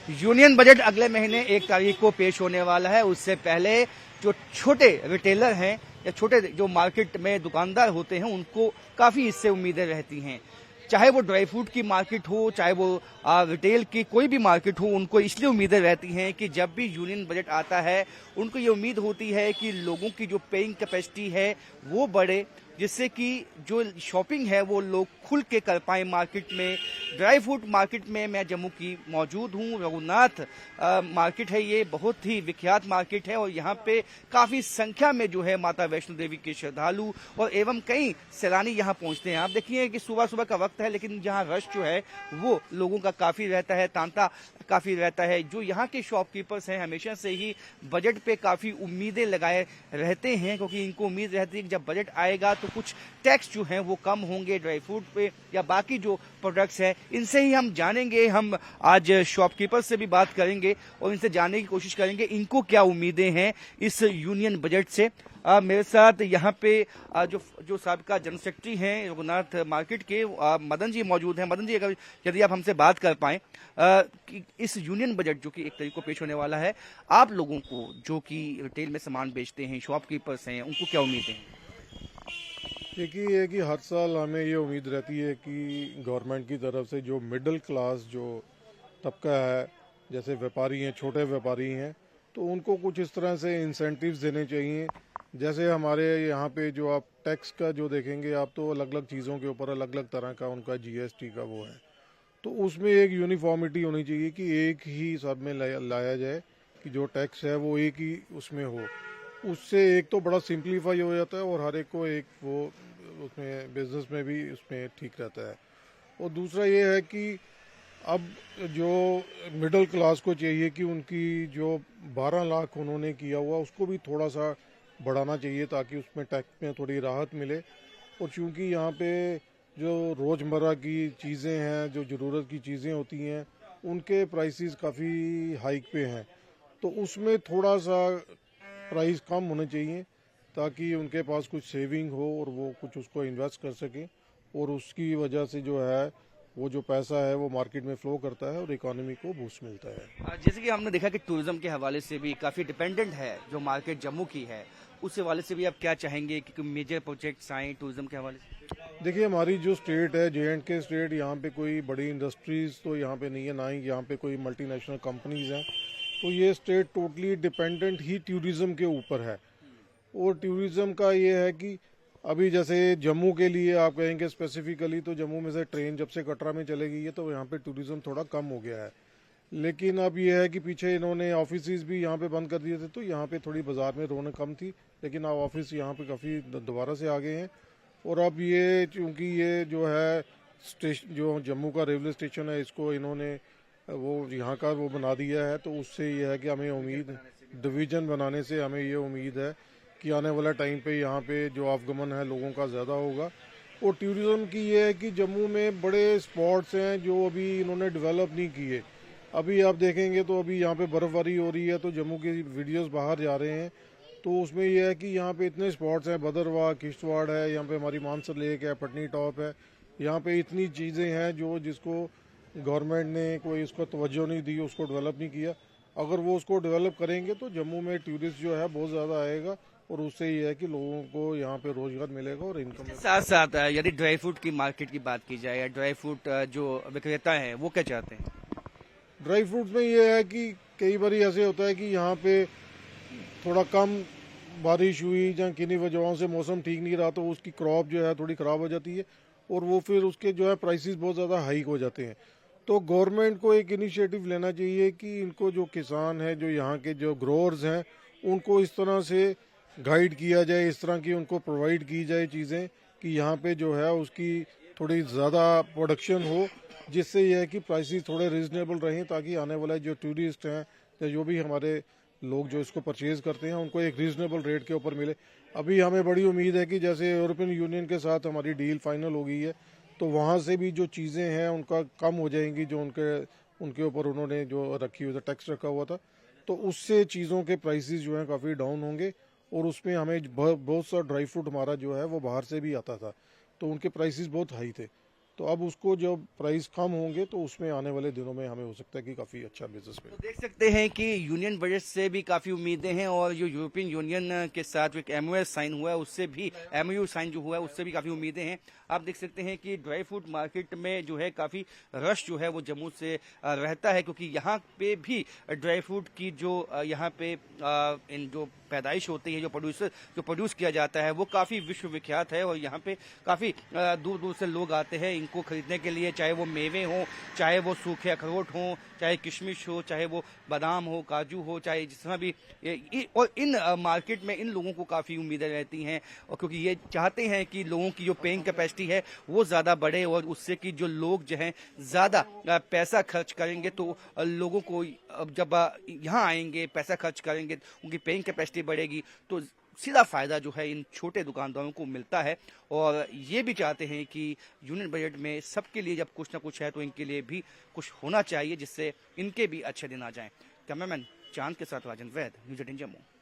Union budget अगले महीने 1 तारीख को पेश होने वाला है। उससे पहले जो छोटे रिटेलर हैं या छोटे जो मार्केट में दुकानदार होते हैं उनको काफी इससे उम्मीदें रहती हैं। चाहे वो ड्राई फ्रूट की मार्केट हो, चाहे वो रिटेल की कोई भी मार्केट हो, उनको इसलिए उम्मीदें रहती हैं कि जब भी यूनियन बजट आता है उनको ये उम्मीद होती है कि लोगों की जो पेइंग कैपेसिटी है वो बढ़े, जिससे कि जो शॉपिंग है वो लोग खुल के कर पाए मार्केट में। ड्राई फ्रूट मार्केट में मैं जम्मू की मौजूद हूँ। रघुनाथ मार्केट है, ये बहुत ही विख्यात मार्केट है और यहाँ पे काफी संख्या में जो है माता वैष्णो देवी के श्रद्धालु और एवं कई सैलानी यहाँ पहुँचते हैं। आप देखिए कि सुबह सुबह का वक्त है, लेकिन यहाँ रश जो है वो लोगों का काफी रहता है, तांता काफी रहता है। जो यहाँ के शॉपकीपर्स हैं हमेशा से ही बजट पे काफी उम्मीदें लगाए रहते हैं, क्योंकि इनको उम्मीद रहती है कि जब बजट आएगा तो कुछ टैक्स जो हैं वो कम होंगे ड्राई फ्रूट पे या बाकी जो प्रोडक्ट्स हैं। इनसे ही हम जानेंगे, हम आज शॉपकीपर से भी बात करेंगे और इनसे जानने की कोशिश करेंगे इनको क्या उम्मीदें हैं इस यूनियन बजट से। मेरे साथ यहाँ पे जो साबिका जनरल सेक्रेटरी हैं रघुनाथ मार्केट के, मदन जी मौजूद हैं। मदन जी, अगर यदि आप हमसे बात कर पाएं कि इस यूनियन बजट जो कि 1 तारीख को पेश होने वाला है, आप लोगों को जो कि रिटेल में सामान बेचते हैं, शॉपकीपर्स हैं, उनको क्या उम्मीदें हैं? देखिए, ये कि हर साल हमें ये उम्मीद रहती है कि गवर्नमेंट की तरफ से जो मिडिल क्लास जो तबका है, जैसे व्यापारी हैं, छोटे व्यापारी हैं, तो उनको कुछ इस तरह से इंसेंटिव्स देने चाहिए। जैसे हमारे यहाँ पे जो आप टैक्स का जो देखेंगे आप, तो अलग अलग चीज़ों के ऊपर अलग अलग तरह का उनका जीएसटी का वो है, तो उसमें एक यूनिफॉर्मिटी होनी चाहिए कि एक ही सब में लाया जाए कि जो टैक्स है वो एक ही उसमें हो। उससे एक तो बड़ा सिंप्लीफाई हो जाता है और हर एक को एक वो उसमें बिजनेस में भी उसमें ठीक रहता है। और दूसरा ये है कि अब जो मिडिल क्लास को चाहिए कि उनकी जो 12 लाख उन्होंने किया हुआ उसको भी थोड़ा सा बढ़ाना चाहिए ताकि उसमें टैक्स में थोड़ी राहत मिले। और चूंकि यहाँ पे जो रोज़मर्रा की चीज़ें हैं, जो ज़रूरत की चीज़ें होती हैं, उनके प्राइसेस काफ़ी हाइक पे हैं, तो उसमें थोड़ा सा प्राइस कम होने चाहिए ताकि उनके पास कुछ सेविंग हो और वो कुछ उसको इन्वेस्ट कर सकें और उसकी वजह से जो है वो जो पैसा है वो मार्केट में फ्लो करता है और इकोनॉमी को बूस्ट मिलता है। जैसे कि हमने देखा कि टूरिज्म के हवाले से भी काफी डिपेंडेंट है जो मार्केट जम्मू की है, उस हवाले से भी आप क्या चाहेंगे कि मेजर प्रोजेक्ट्स आए टूरिज्म के हवाले से? देखिए, हमारी जो स्टेट है J&K स्टेट, यहाँ पे कोई बड़ी इंडस्ट्रीज तो यहाँ पे नहीं है, ना ही यहाँ पे कोई मल्टीनेशनल कंपनीज हैं, तो ये स्टेट टोटली डिपेंडेंट ही टूरिज्म के ऊपर है। और टूरिज्म का ये है कि अभी जैसे जम्मू के लिए आप कहेंगे स्पेसिफिकली, तो जम्मू में से ट्रेन जब से कटरा में चले गई है तो यहाँ पे टूरिज्म थोड़ा कम हो गया है। लेकिन अब ये है कि पीछे इन्होंने ऑफिस भी यहाँ पे बंद कर दिए थे, तो यहाँ पे थोड़ी बाजार में रौनक कम थी, लेकिन अब ऑफिस यहाँ पे काफ़ी दोबारा से आ गए हैं। और अब ये चूँकि ये जो है स्टेशन, जो जम्मू का रेलवे स्टेशन है, इसको इन्होंने वो यहाँ का वो बना दिया है, तो उससे ये है कि हमें उम्मीद, डिवीज़न बनाने से हमें ये उम्मीद है कि आने वाला टाइम पे यहाँ पे जो आवागमन है लोगों का ज़्यादा होगा। और टूरिज़्म की ये है कि जम्मू में बड़े स्पॉट्स हैं जो अभी इन्होंने डेवलप नहीं किए। अभी आप देखेंगे तो अभी यहाँ पे बर्फ़बारी हो रही है तो जम्मू की वीडियोस बाहर जा रहे हैं, तो उसमें यह है कि यहाँ पे इतने स्पॉट्स हैं, भदरवाह, किश्तवाड़ है, यहाँ पे हमारी मानसर लेक है, पटनी टॉप है, यहाँ पे इतनी चीज़ें हैं जो जिसको गवर्नमेंट ने कोई इसको तवज्जो नहीं दी, उसको डेवलप नहीं किया। अगर वो उसको डेवलप करेंगे तो जम्मू में टूरिस्ट जो है बहुत ज़्यादा आएगा और उससे ये है कि लोगों को यहाँ पे रोजगार मिलेगा और इनकम। साथ साथ यदि ड्राई फ्रूट की मार्केट की बात की जाए या ड्राई फ्रूट जो विक्रेता है वो क्या चाहते हैं? ड्राई फ्रूट्स में ये है कि कई बार ऐसे होता है कि यहाँ पे थोड़ा कम बारिश हुई या किन्हीं वजहों से मौसम ठीक नहीं रहा, तो उसकी क्रॉप जो है थोड़ी ख़राब हो जाती है और वो फिर उसके जो है प्राइसेस बहुत ज़्यादा हाइक हो जाते हैं। तो गवर्नमेंट को एक इनिशिएटिव लेना चाहिए कि इनको जो किसान है, जो यहाँ के जो ग्रोअर्स हैं, उनको इस तरह से गाइड किया जाए, इस तरह की उनको प्रोवाइड की जाए चीज़ें कि यहाँ पे जो है उसकी थोड़ी ज़्यादा प्रोडक्शन हो, जिससे यह है कि प्राइसेस थोड़े रीजनेबल रहें ताकि आने वाले जो टूरिस्ट हैं या जो भी हमारे लोग जो इसको परचेज करते हैं उनको एक रीजनेबल रेट के ऊपर मिले। अभी हमें बड़ी उम्मीद है कि जैसे यूरोपियन यूनियन के साथ हमारी डील फाइनल हो गई है, तो वहाँ से भी जो चीज़ें हैं उनका कम हो जाएंगी, जो उनके ऊपर उन्होंने जो रखी हुई टैक्स रखा हुआ था, तो उससे चीज़ों के प्राइसेस जो हैं काफ़ी डाउन होंगे। और उसमें हमें बहुत सा ड्राई फ्रूट हमारा जो है वो बाहर से भी आता था, तो उनके प्राइसेस बहुत हाई थे, तो अब उसको जब प्राइस कम होंगे तो उसमें आने वाले दिनों में हमें हो सकता है कि काफ़ी अच्छा बिजनेस मिले। तो देख सकते हैं कि यूनियन बजट से भी काफी उम्मीदें हैं और जो यूरोपियन यूनियन के साथ एक एमओएस साइन हुआ है उससे भी एमओयू साइन जो हुआ है उससे भी काफी उम्मीदें हैं। आप देख सकते हैं कि ड्राई फ्रूट मार्केट में जो है काफी रश जो है वो जम्मू से रहता है, क्योंकि यहाँ पे भी ड्राई फ्रूट की जो यहाँ पे इन जो पैदाइश होती है, जो प्रोड्यूस किया जाता है वो काफी विश्वविख्यात है और यहाँ पे काफी दूर दूर से लोग आते हैं इनको खरीदने के लिए, चाहे वो मेवे हों, चाहे वो सूखे अखरोट हों, चाहे किशमिश हो, चाहे वो बादाम हो, काजू हो, चाहे जिस तरह भी और इन मार्केट में इन लोगों को काफ़ी उम्मीदें रहती हैं और क्योंकि ये चाहते हैं कि लोगों की जो पेइंग कैपेसिटी है वो ज़्यादा बढ़े और उससे कि जो लोग जो हैं ज़्यादा पैसा खर्च करेंगे तो लोगों को जब यहाँ आएंगे पैसा खर्च करेंगे उनकी पेइंग कैपेसिटी बढ़ेगी तो सीधा फायदा जो है इन छोटे दुकानदारों को मिलता है। और ये भी चाहते हैं कि यूनियन बजट में सबके लिए जब कुछ ना कुछ है तो इनके लिए भी कुछ होना चाहिए जिससे इनके भी अच्छे दिन आ जाएं। कैमरामैन चांद के साथ राजन वैद, न्यूज़ 18 जम्मू।